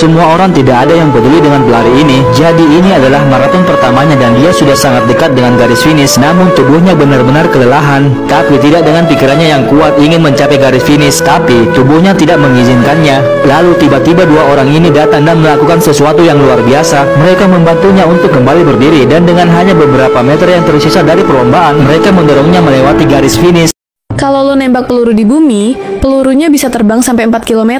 Semua orang tidak ada yang peduli dengan pelari ini. Jadi ini adalah maraton pertamanya dan dia sudah sangat dekat dengan garis finish. Namun tubuhnya benar-benar kelelahan. Tapi tidak dengan pikirannya yang kuat ingin mencapai garis finish. Tapi tubuhnya tidak mengizinkannya. Lalu tiba-tiba dua orang ini datang dan melakukan sesuatu yang luar biasa. Mereka membantunya untuk kembali berdiri dan dengan hanya beberapa meter yang tersisa dari perlombaan, mereka mendorongnya melewati garis finish. Kalau lo nembak peluru di bumi, pelurunya bisa terbang sampai 4 km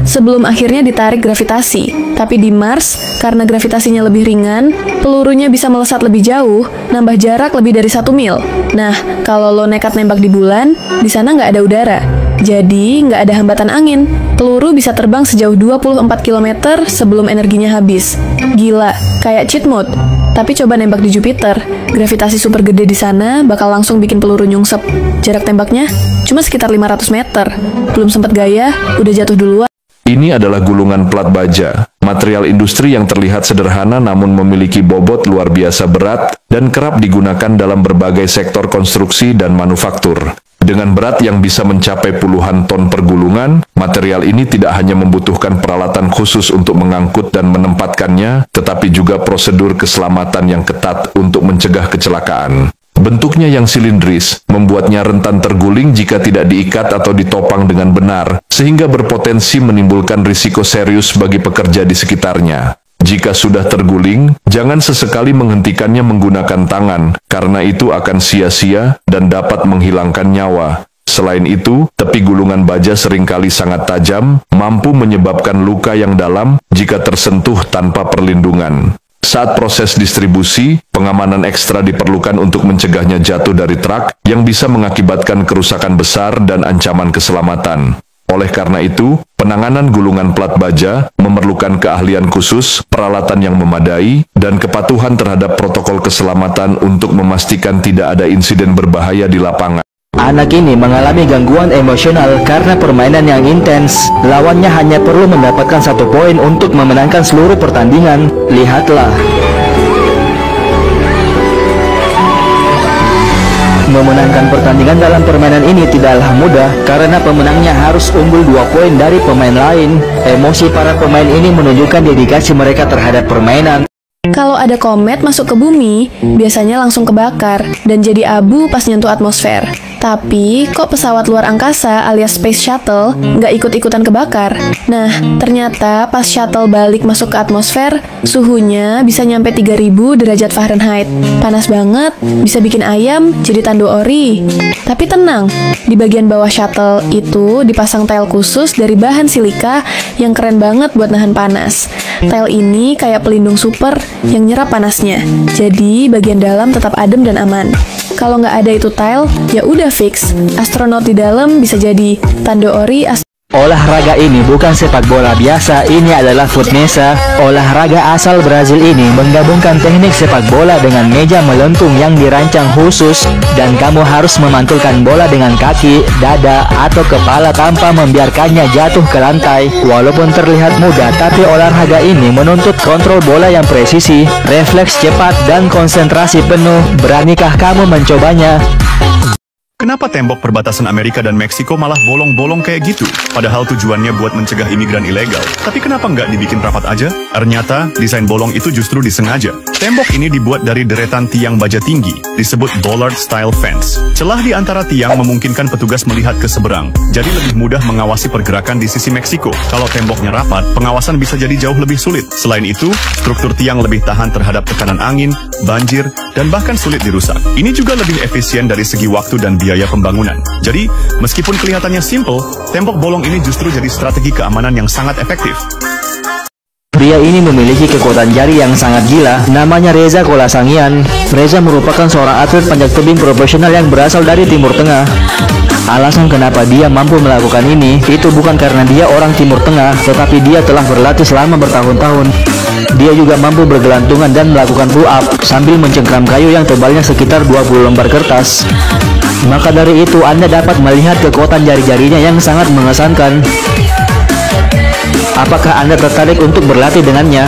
sebelum akhirnya ditarik gravitasi. Tapi di Mars, karena gravitasinya lebih ringan, pelurunya bisa melesat lebih jauh, nambah jarak lebih dari 1 mil. Nah, kalau lo nekat nembak di bulan, di sana nggak ada udara. Jadi, nggak ada hambatan angin. Peluru bisa terbang sejauh 24 km sebelum energinya habis. Gila, kayak cheat mode. Tapi coba nembak di Jupiter, gravitasi super gede di sana bakal langsung bikin peluru nyungsep. Jarak tembaknya cuma sekitar 500 meter. Belum sempat gaya, udah jatuh duluan. Ini adalah gulungan plat baja, material industri yang terlihat sederhana namun memiliki bobot luar biasa berat dan kerap digunakan dalam berbagai sektor konstruksi dan manufaktur. Dengan berat yang bisa mencapai puluhan ton per gulungan, material ini tidak hanya membutuhkan peralatan khusus untuk mengangkut dan menempatkannya, tetapi juga prosedur keselamatan yang ketat untuk mencegah kecelakaan. Bentuknya yang silindris membuatnya rentan terguling jika tidak diikat atau ditopang dengan benar, sehingga berpotensi menimbulkan risiko serius bagi pekerja di sekitarnya. Jika sudah terguling, jangan sesekali menghentikannya menggunakan tangan, karena itu akan sia-sia dan dapat menghilangkan nyawa. Selain itu, tepi gulungan baja seringkali sangat tajam, mampu menyebabkan luka yang dalam jika tersentuh tanpa perlindungan. Saat proses distribusi, pengamanan ekstra diperlukan untuk mencegahnya jatuh dari truk yang bisa mengakibatkan kerusakan besar dan ancaman keselamatan. Oleh karena itu, penanganan gulungan plat baja memerlukan keahlian khusus, peralatan yang memadai, dan kepatuhan terhadap protokol keselamatan untuk memastikan tidak ada insiden berbahaya di lapangan. Anak ini mengalami gangguan emosional karena permainan yang intens. Lawannya hanya perlu mendapatkan 1 poin untuk memenangkan seluruh pertandingan. Lihatlah. Memenangkan pertandingan dalam permainan ini tidaklah mudah karena pemenangnya harus unggul 2 poin dari pemain lain. Emosi para pemain ini menunjukkan dedikasi mereka terhadap permainan. Kalau ada komet masuk ke bumi, biasanya langsung kebakar dan jadi abu pas nyentuh atmosfer. Tapi, kok pesawat luar angkasa alias Space Shuttle nggak ikut-ikutan kebakar? Nah, ternyata pas shuttle balik masuk ke atmosfer, suhunya bisa nyampe 3000 derajat Fahrenheit. Panas banget, bisa bikin ayam jadi tando ori. Tapi tenang, di bagian bawah shuttle itu dipasang tile khusus dari bahan silika yang keren banget buat nahan panas. Tile ini kayak pelindung super yang nyerap panasnya. Jadi, bagian dalam tetap adem dan aman. Kalau nggak ada itu tile, ya udah fix. Astronot di dalam bisa jadi tando ori. Olahraga ini bukan sepak bola biasa, ini adalah futnesa. Olahraga asal Brazil ini menggabungkan teknik sepak bola dengan meja melentung yang dirancang khusus, dan kamu harus memantulkan bola dengan kaki, dada, atau kepala tanpa membiarkannya jatuh ke lantai. Walaupun terlihat mudah, tapi olahraga ini menuntut kontrol bola yang presisi, refleks cepat, dan konsentrasi penuh. Beranikah kamu mencobanya? Kenapa tembok perbatasan Amerika dan Meksiko malah bolong-bolong kayak gitu? Padahal tujuannya buat mencegah imigran ilegal. Tapi kenapa nggak dibikin rapat aja? Ternyata, desain bolong itu justru disengaja. Tembok ini dibuat dari deretan tiang baja tinggi, disebut bollard style fence. Celah di antara tiang memungkinkan petugas melihat ke seberang, jadi lebih mudah mengawasi pergerakan di sisi Meksiko. Kalau temboknya rapat, pengawasan bisa jadi jauh lebih sulit. Selain itu, struktur tiang lebih tahan terhadap tekanan angin, banjir, dan bahkan sulit dirusak. Ini juga lebih efisien dari segi waktu dan biaya pembangunan. Jadi, meskipun kelihatannya simple, tembok bolong ini justru jadi strategi keamanan yang sangat efektif. Pria ini memiliki kekuatan jari yang sangat gila, namanya Reza Kolasangian. Reza merupakan seorang atlet panjat tebing profesional yang berasal dari Timur Tengah. Alasan kenapa dia mampu melakukan ini, itu bukan karena dia orang Timur Tengah, tetapi dia telah berlatih selama bertahun-tahun. Dia juga mampu bergelantungan dan melakukan pull-up sambil mencengkram kayu yang tebalnya sekitar 20 lembar kertas. Maka dari itu Anda dapat melihat kekuatan jari-jarinya yang sangat mengesankan. Apakah Anda tertarik untuk berlatih dengannya?